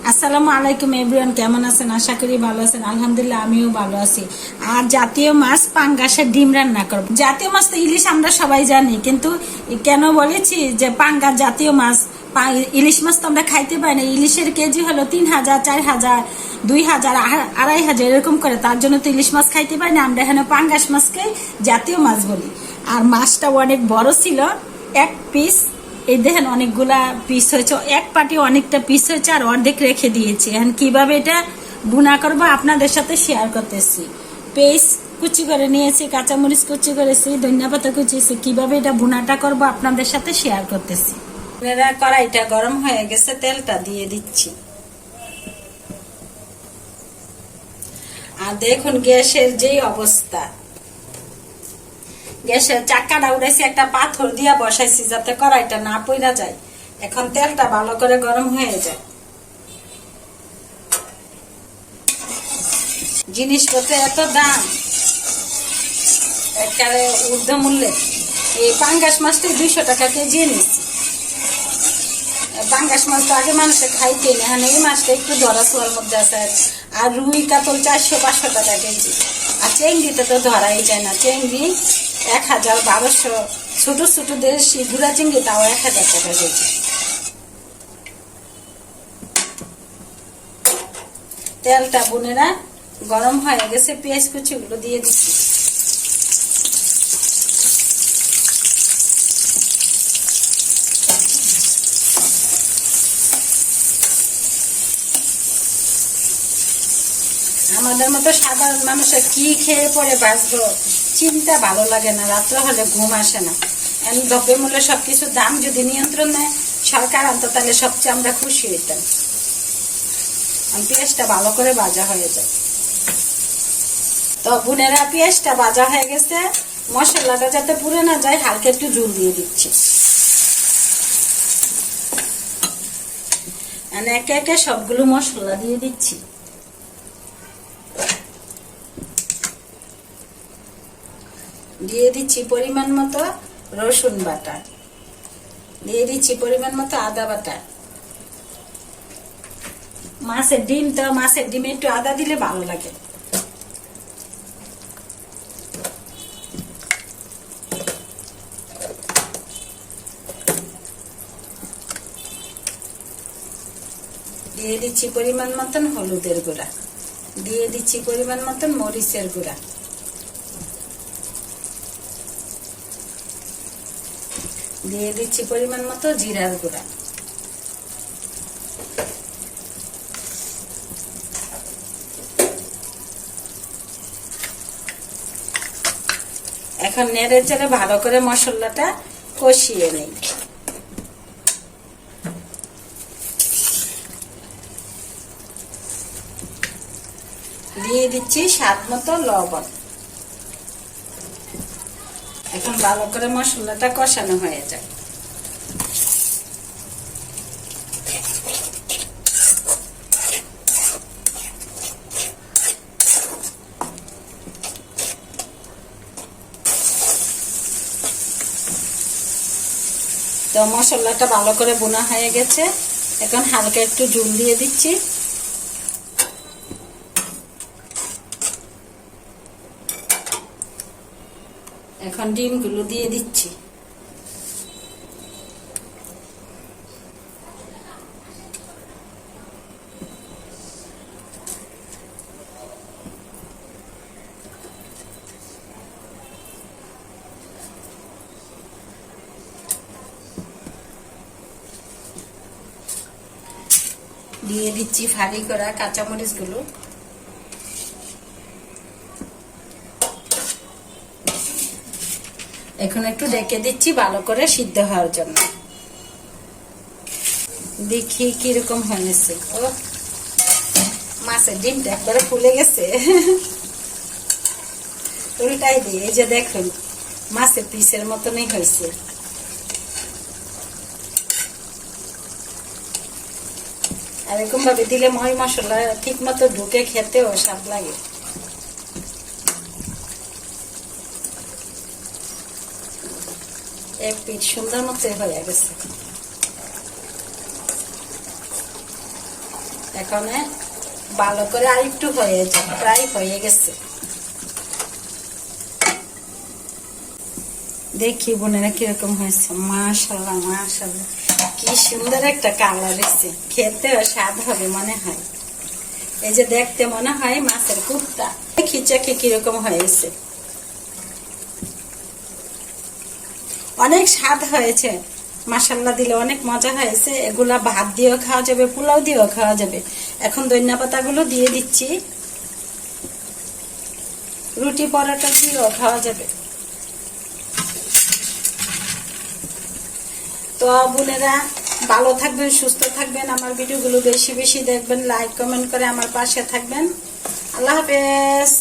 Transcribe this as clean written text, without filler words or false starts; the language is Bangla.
আসসালামু আলাইকুম এভরিওয়ান, কেমন আছেন? আশা করি ভালো আছেন। আলহামদুলিল্লাহ আমিও ভালো আছি। আর জাতীয় মাছ পাঙ্গাসের ডিম রান্না করব। জাতীয় মাছ তো ইলিশ আমরা সবাই জানি, কিন্তু কেন বলেছি যে পাঙ্গাস জাতীয় মাছ, ইলিশ মাছ তো আমরা খাইতে পাই না। ইলিশের কেজি হলো 3,000, 4,000, 2,000, 2,500 এরকম করে। তার জন্য তো ইলিশ মাছ খাইতে পাই না। আমরা এখানে পাঙ্গাস মাছকে জাতীয় মাছ বলি। আর মাছটা অনেক বড় ছিল, এক পিস। এই দেখেন অনেকগুলা পিস হয়েছে, এক পাটি অনেকটা পিস হয়েছে, আর অর্ধেক রেখে দিয়েছি। এখন কিভাবে এটা ভুনা করবো আপনাদের সাথে শেয়ার করতেছি। পেঁয়াজ কুচি করে নিয়েছি, কাঁচামরিচ কুচি করেছি, ধনিয়া পাতা কুচিয়েছি। কিভাবে এটা ভুনাটা করবো আপনাদের সাথে শেয়ার করতেছি। কড়াইটা গরম হয়ে গেছে, তেলটা দিয়ে দিচ্ছি। আর দেখুন গ্যাসের যেই অবস্থা, গ্যাসের চাক্কাটা উঠেছি, একটা পাথর দিয়া বসাইছি যাতে কড়াইটা না পইরা যায়। এখন তেলটা ভালো করে গরম হয়ে যায়। জিনিসপত্র এত দাম, একেবারে ঊর্ধ্ব মূল্যে। এই পাঙ্গাস মাছটা 200 টাকা কেজি নিচ্ছি। পাঙ্গাস মাছ তো আগে মানুষে খাইতে না, এখন এই মাছটা একটু ধরা ছোঁয়ার মধ্যে আছে। আর রুই কাতল 400-500 টাকা কেজি। আর চেংড়িতে তো ধরাই যায় না। চেংড়ি 1,000, 1,200, ছোট ছোট দেশি গুড়া চিংড়ি তাও 1,000 টাকা কেজি। তেলটা বোনেরা গরম হয়ে গেছে, পেঁয়াজ কুচিগুলো দিয়ে দিচ্ছি। আমাদের মতো সাধারণ মানুষের কি খেয়ে পরে বাঁচবো চিন্তা ভালো লাগে না, রাত্রে হলে ঘুম আসে না। দ্রব্যমূল্য সবকিছু দাম যদি নিয়ন্ত্রণ নেয় সরকার, আনতো তাহলে সবচেয়ে আমরা খুশি হইতাম। পেঁয়াজটা ভালো করে ভাজা হয়ে যায়। তো বোনেরা পেঁয়াজটা ভাজা হয়ে গেছে, মশলাটা যাতে পুড়ে না যায় হালকা একটু জল দিয়ে দিচ্ছি। একে একে সবগুলো মশলা দিয়ে দিচ্ছি। দিয়ে দিচ্ছি পরিমাণ মতো রসুন বাটা, দিয়ে দিচ্ছি পরিমাণ মতো আদা বাটা। মাছের ডিম তো, মাছের ডিমে একটু আদা দিলে ভালো লাগে। দিয়ে দিচ্ছি পরিমাণ মতন হলুদের গুঁড়া, দিয়ে দিচ্ছি পরিমাণ মতন মরিচের গুঁড়া, দিয়ে দিচ্ছি পরিমাণ মতো জিরার গুঁড়া। এখন নেড়ে চেড়ে ভালো করে মশলাটা কষিয়ে নেই। দিয়ে দিচ্ছি স্বাদ মতো লবণ। এখন ভালো করে মশলাটা কষানো হয়ে যায়। তো মশলাটা ভালো করে বোনা হয়ে গেছে, এখন হালকা একটু জল দিয়ে দিচ্ছি। এখন ডিমগুলো দিয়ে দিচ্ছি। দিয়ে দিচ্ছি ফালি করা কাঁচামরিচ গুলো। এখন একটু ঢেকে দিচ্ছি ভালো করে সিদ্ধ হওয়ার জন্য। দেখি কিরকম হয়েছে। ও মাছের ডিমটা একবারে ফুলে গেছে। উল্টাই দিয়ে এই যে দেখুন মাছের পিসের মতনই হয়েছে। এরকম ভাবে দিলে ময় মশলা ঠিক মতো ঢুকে খেতেও স্বাদ লাগে। এক পিঠ সুন্দর মতো হয়ে গেছে। এখন ভালো করে আর একটু হয়ে যায়, প্রায় হয়ে গেছে। দেখি বোনেরা কিরকম হয়েছে। মাশাআল্লাহ মাশাআল্লাহ, কি সুন্দর একটা কালার এসেছে, খেতেও স্বাদ হবে মনে হয়। এই যে দেখতে মনে হয় মাছের কুপ্তা। খিচাকে কিরকম হয়েছে, অনেক স্বাদ হয়েছে। মাশাআল্লাহ দিলে অনেক মজা হয়েছে। এগুলা ভাত দিয়েও খাওয়া যাবে, পোলাও দিয়েও খাওয়া যাবে। এখন ধনিয়া পাতাগুলো দিয়ে দিচ্ছি, রুটি পরোটা দিয়েও খাওয়া যাবে। তো বোনেরা ভালো থাকবেন, সুস্থ থাকবেন, আমার ভিডিওগুলো বেশি বেশি দেখবেন, লাইক কমেন্ট করে আমার পাশে থাকবেন। আল্লাহ হাফেজ।